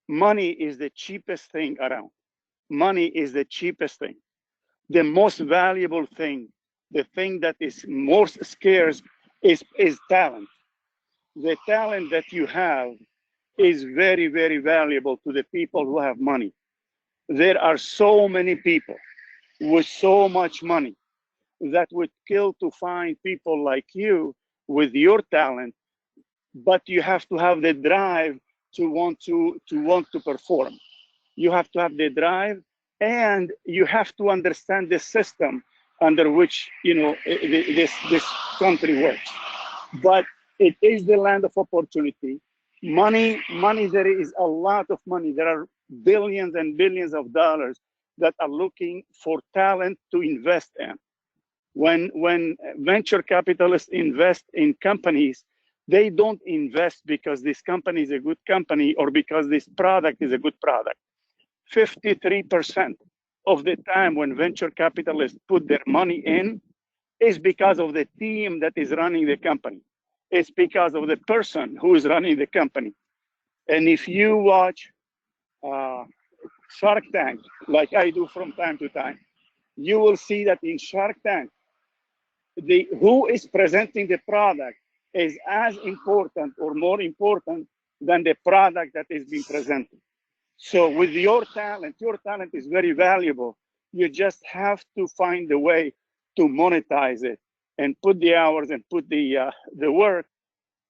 money is the cheapest thing around. Money is the cheapest thing. The most valuable thing, the thing that is most scarce is talent. The talent that you have is very, very valuable to the people who have money. There are so many people with so much money that would kill to find people like you with your talent, but you have to have the drive to want to perform. You have to have the drive, and you have to understand the system under which this country works. But it is the land of opportunity. Money, there is a lot of money. There are billions and billions of dollars that are looking for talent to invest in. When venture capitalists invest in companies, they don't invest because this company is a good company or because this product is a good product. 53% of the time when venture capitalists put their money in is because of the team that is running the company. It's because of the person who is running the company. And if you watch Shark Tank, like I do from time to time, you will see that in Shark Tank, who is presenting the product is as important or more important than the product that is being presented. So with your talent is very valuable. You just have to find a way to monetize it and put the hours and put the work.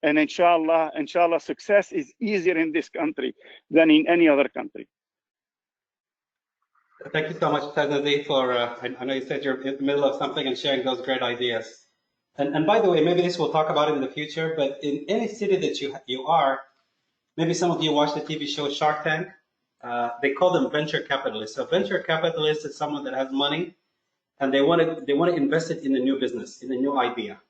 And inshallah, success is easier in this country than in any other country. Thank you so much, Ustaz Nazif, for, I know you said you're in the middle of something and sharing those great ideas. And by the way, maybe this we'll talk about it in the future, but in any city that you are, maybe some of you watch the TV show Shark Tank. they call them venture capitalists. So venture capitalist is someone that has money and they want to invest it in a new business, in a new idea.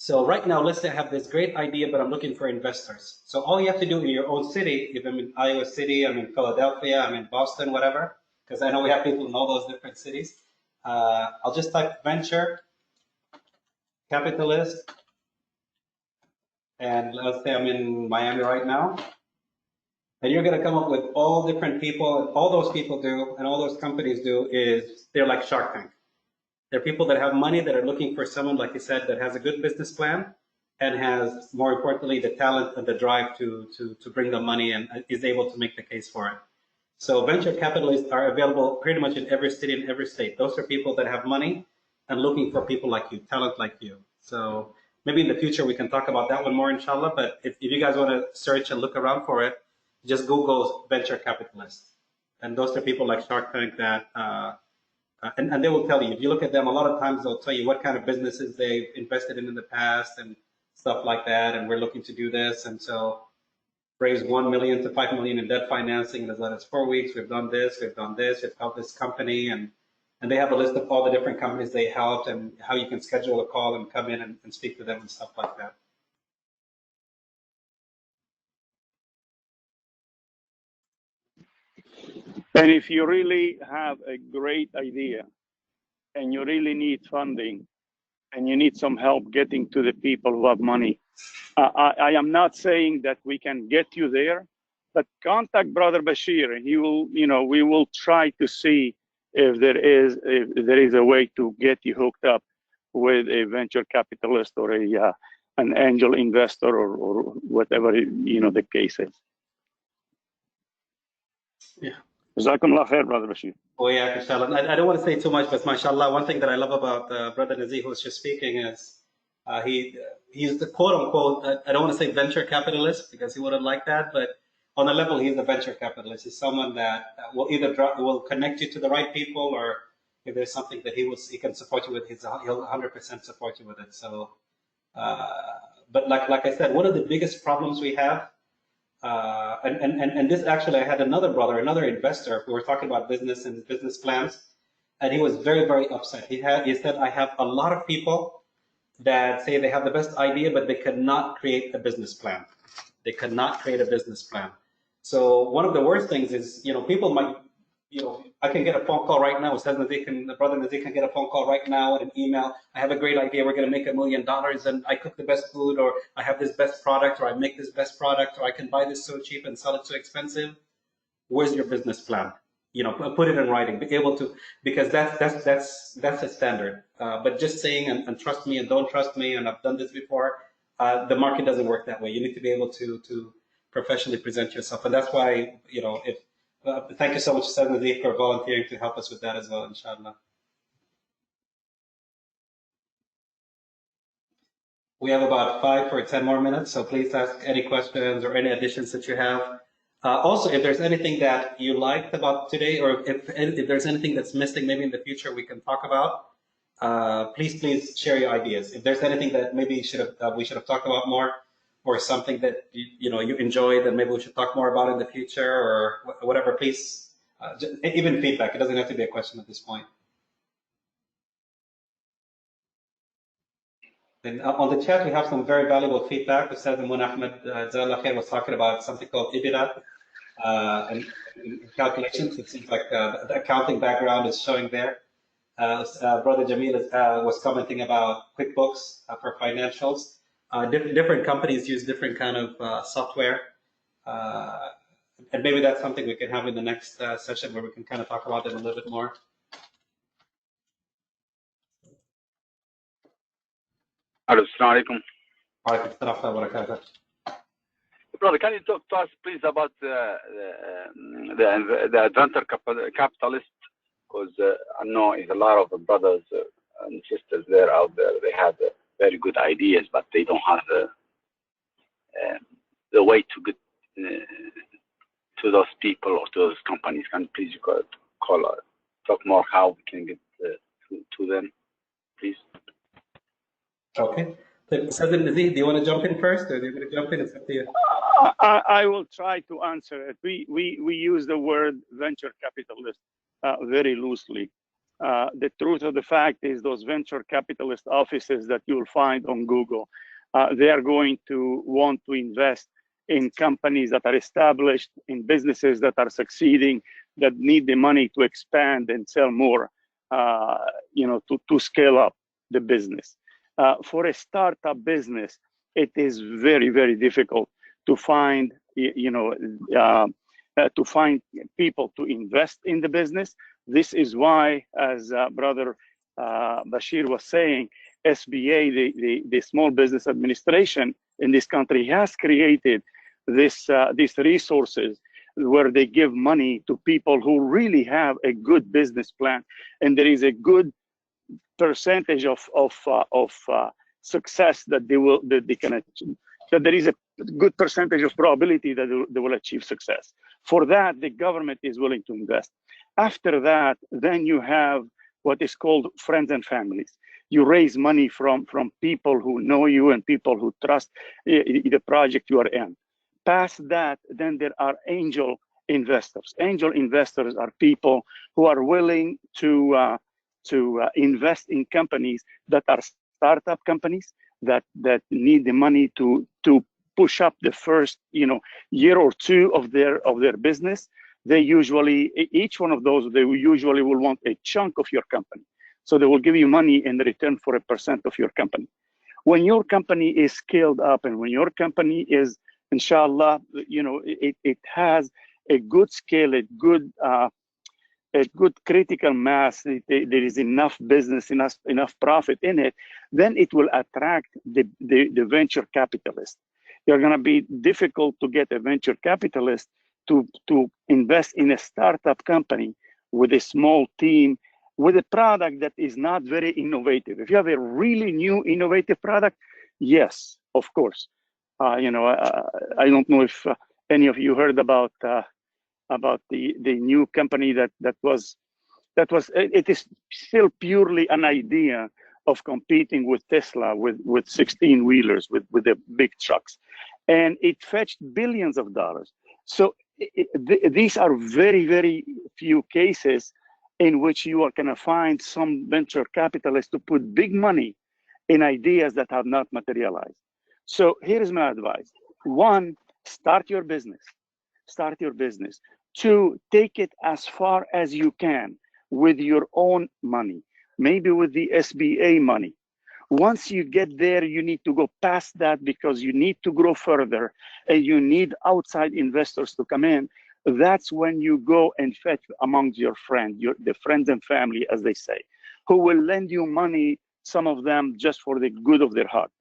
So right now, let's say I have this great idea, but I'm looking for investors. So all you have to do in your own city, if I'm in Iowa City, I'm in Philadelphia, I'm in Boston, whatever, because I know we have people in all those different cities. I'll just type venture capitalist, and let's say I'm in Miami right now. And you're going to come up with all different people, and all those people do, and all those companies do is they're like Shark Tank. They're people that have money that are looking for someone, like you said, that has a good business plan and has, more importantly, the talent and the drive to bring the money and is able to make the case for it. So venture capitalists are available pretty much in every city and every state. Those are people that have money and looking for people like you, talent like you. So maybe in the future we can talk about that one more, inshallah. But if you guys want to search and look around for it, just Google venture capitalists. And those are people like Shark Tank that, and they will tell you, if you look at them, a lot of times they'll tell you what kind of businesses they've invested in the past and stuff like that. And we're looking to do this. And so raise 1 million to 5 million in debt financing in as little as 4 weeks. We've done this, we've helped this company. And they have a list of all the different companies they helped and how you can schedule a call and come in and speak to them and stuff like that. And if you really have a great idea and you really need funding and you need some help getting to the people who have money, I am not saying that we can get you there, but contact Brother Bashir. He will, we will try to see if there is a way to get you hooked up with a venture capitalist or an angel investor or whatever the case is. Yeah. Jazakumullah khair, Brother Bashir. Oh yeah, inshallah. I don't want to say too much, but mashallah, one thing that I love about Brother Nazih who was just speaking is he's the quote unquote, I don't want to say venture capitalist because he wouldn't like that, but on a level he's a venture capitalist. He's someone that will either will connect you to the right people, or if there's something that he can support you with, he'll 100% support you with it. So, but like I said, one of the biggest problems we have. And this actually, I had another brother, another investor. We were talking about business and business plans, and he was very, very upset. He said, I have a lot of people that say they have the best idea, but they cannot create a business plan. They cannot create a business plan. So one of the worst things is, people might, I can get a phone call right now. The brother Nazih can get a phone call right now and an email. I have a great idea. We're going to make $1 million, and I cook the best food, or I have this best product, or I make this best product, or I can buy this so cheap and sell it so expensive. Where's your business plan? Put it in writing. Be able to, because that's a standard. But just saying and trust me and don't trust me, and I've done this before. The market doesn't work that way. You need to be able to professionally present yourself, and that's why thank you so much, Ustaz Nazih, for volunteering to help us with that as well, inshallah. We have about 5 or 10 more minutes, so please ask any questions or any additions that you have. Also, if there's anything that you liked about today, or if there's anything that's missing, maybe in the future we can talk about, please share your ideas. If there's anything that maybe we should have talked about more, or something that you enjoyed that maybe we should talk more about in the future, or whatever, please, even feedback. It doesn't have to be a question at this point. And on the chat, we have some very valuable feedback. Ustaz Moon Ahmed Jazakallah Khair was talking about something called EBITDA and calculations. It seems like the accounting background is showing there. Brother Jamil was commenting about QuickBooks for financials. Different companies use different kind of software, and maybe that's something we can have in the next session where we can kind of talk about it a little bit more. Assalamu alaikum. Wa Brother, can you talk to us, please, about the venture capitalist? Because I know a lot of brothers and sisters there out there. They have very good ideas, but they don't have the way to get to those people or to those companies. Can you please talk more how we can get to them, please? Okay. So, Ustaz Nazih, do you want to jump in first, or do you want to jump in? It's up to you. I will try to answer it. We use the word venture capitalist very loosely. The truth of the fact is those venture capitalist offices that you'll find on Google, they are going to want to invest in companies that are established, in businesses that are succeeding, that need the money to expand and sell more, to scale up the business. For a startup business, it is very, very difficult to find, to find people to invest in the business. This is why, as Brother Bashir was saying, SBA, the Small Business Administration in this country, has created these resources where they give money to people who really have a good business plan, and there is a good percentage of success that they can achieve. That there is a good percentage of probability that they will achieve success. For that, the government is willing to invest. After that, then you have what is called friends and families. You raise money from people who know you and people who trust the project you are in. Past that, then there are angel investors. Angel investors are people who are willing to invest in companies that are startup companies that need the money to push up the first year or two of their business. They usually, each one of those, they usually will want a chunk of your company. So they will give you money in return for a % of your company. When your company is scaled up and when your company is, inshallah, it has a good scale, a good critical mass, there is enough business, enough profit in it, then it will attract the venture capitalist. You're going to be difficult to get a venture capitalist to invest in a startup company with a small team, with a product that is not very innovative. If you have a really new innovative product, yes, of course. I don't know if any of you heard about the new company that was it is still purely an idea of competing with Tesla with 16 wheelers with the big trucks, and it fetched billions of dollars. So these are very, very few cases in which you are going to find some venture capitalists to put big money in ideas that have not materialized. So here is my advice. 1, start your business. Start your business. 2, take it as far as you can with your own money, maybe with the SBA money. Once you get there, you need to go past that because you need to grow further and you need outside investors to come in. That's when you go and fetch amongst your friends, the friends and family, as they say, who will lend you money, some of them just for the good of their heart.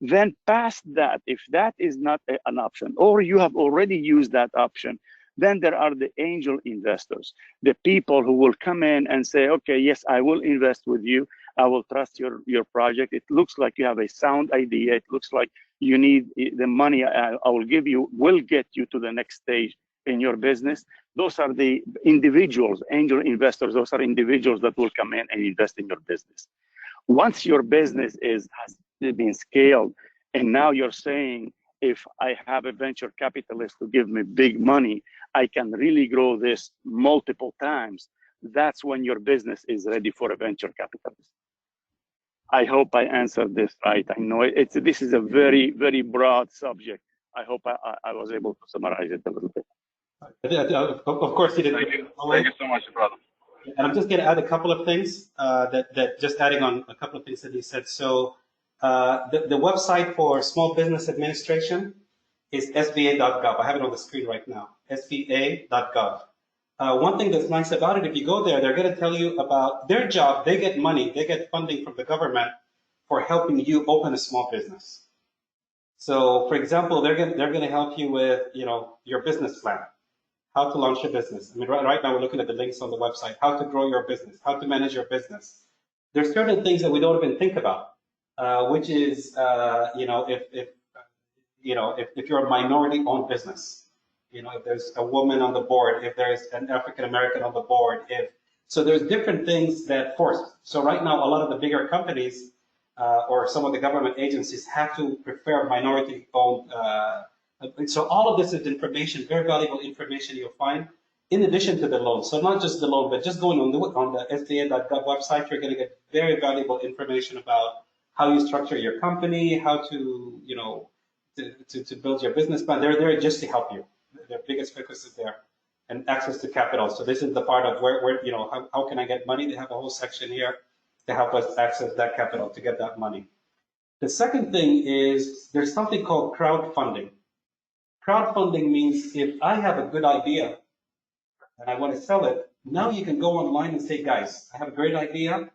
Then past that, if that is not an option, or you have already used that option, then there are the angel investors, the people who will come in and say, okay, yes, I will invest with you. I will trust your project. It looks like you have a sound idea. It looks like you need the money I will give you will get you to the next stage in your business. Those are the individuals, angel investors. Those are individuals that will come in and invest in your business. Once your business has been scaled, and now you're saying, if I have a venture capitalist to give me big money, I can really grow this multiple times. That's when your business is ready for a venture capitalist. I hope I answered this right. I know this is a very, very broad subject. I hope I was able to summarize it a little bit. Of course you did. Thank you so much, brother. And I'm just going to add a couple of things that just adding on a couple of things that he said. So the website for Small Business Administration is sba.gov. I have it on the screen right now, sba.gov. One thing that's nice about it, if you go there, they're going to tell you about their job. They get money, they get funding from the government for helping you open a small business. So, for example, they're going to help you with your business plan, how to launch your business. I mean, right now we're looking at the links on the website, how to grow your business, how to manage your business. There's certain things that we don't even think about, which is if you're a minority-owned business. If there's a woman on the board, if there's an African-American on the board, so there's different things that force. So right now, a lot of the bigger companies or some of the government agencies have to prefer minority-owned So all of this is information, very valuable information you'll find in addition to the loan. So not just the loan, but just going on the SBA.gov website, you're going to get very valuable information about how you structure your company, how to, to build your business plan. They're there just to help you. Their biggest focus is there. And access to capital. So this is the part of where how can I get money? They have a whole section here to help us access that capital to get that money. The second thing is there's something called crowdfunding. Crowdfunding means if I have a good idea and I want to sell it, now you can go online and say, guys, I have a great idea.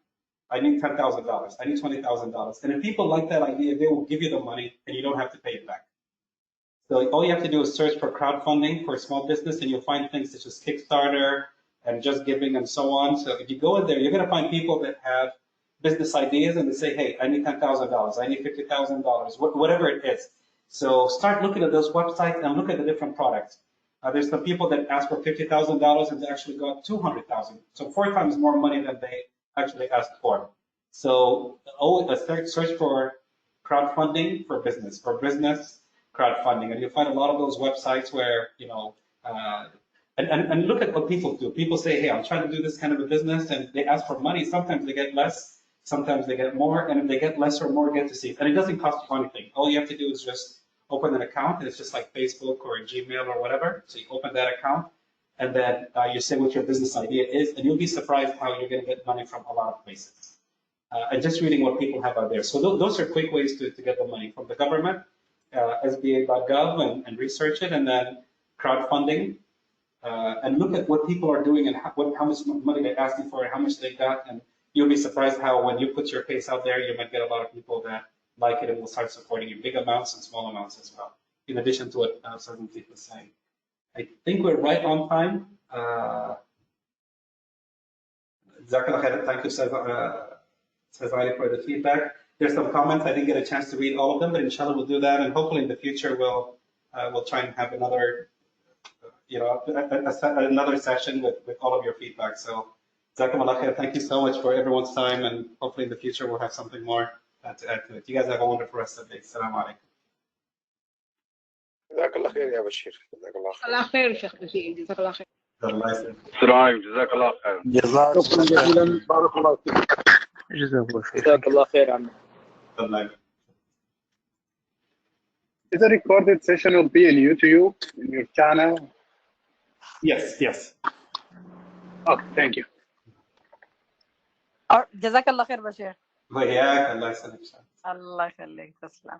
I need $10,000. I need $20,000. And if people like that idea, they will give you the money and you don't have to pay it back. So all you have to do is search for crowdfunding for a small business and you'll find things such as Kickstarter and Just Giving and so on. So if you go in there, you're going to find people that have business ideas and they say, hey, I need $10,000. I need $50,000, whatever it is. So start looking at those websites and look at the different products. There's some people that ask for $50,000 and they actually got $200,000. So 4 times more money than they actually asked for. So always search for crowdfunding for business crowdfunding, and you'll find a lot of those websites where, and look at what people do. People say, hey, I'm trying to do this kind of a business, and they ask for money. Sometimes they get less, sometimes they get more, and if they get less or more, get to see it. And it doesn't cost you anything. All you have to do is just open an account, and it's just like Facebook or Gmail or whatever. So you open that account, and then you say what your business idea is, and you'll be surprised how you're going to get money from a lot of places. And just reading what people have out there. So those are quick ways to get the money from the government. SBA.gov and research it, and then crowdfunding, and look at what people are doing and how much money they're asking for and how much they got, and you'll be surprised how when you put your case out there, you might get a lot of people that like it and will start supporting you, big amounts and small amounts as well, in addition to what Sarvanjit was saying. I think we're right on time. Thank you, Sarvanjit, for the feedback. There's some comments. I didn't get a chance to read all of them, but inshallah we'll do that, and hopefully in the future we'll try and have another, another session with all of your feedback. So, Jazakumullah khair. Thank you so much for everyone's time, and hopefully in the future we'll have something more to add to it. You guys have a wonderful rest of the day. Assalamu alaikum. جزاك الله خير يا بشير. جزاك الله خير. الله خير شيخ بشير، جزاك الله خير. السلام عليكم، جزاك الله خير. شكرا جزيلا، بارك الله فيك. جزاك الله خير عمي. Is the recorded session will be in YouTube, in your channel? Yes. Okay, thank you. جزاك الله خير بشير. وإياك، الله يسلمك. الله يخليك، تسلم.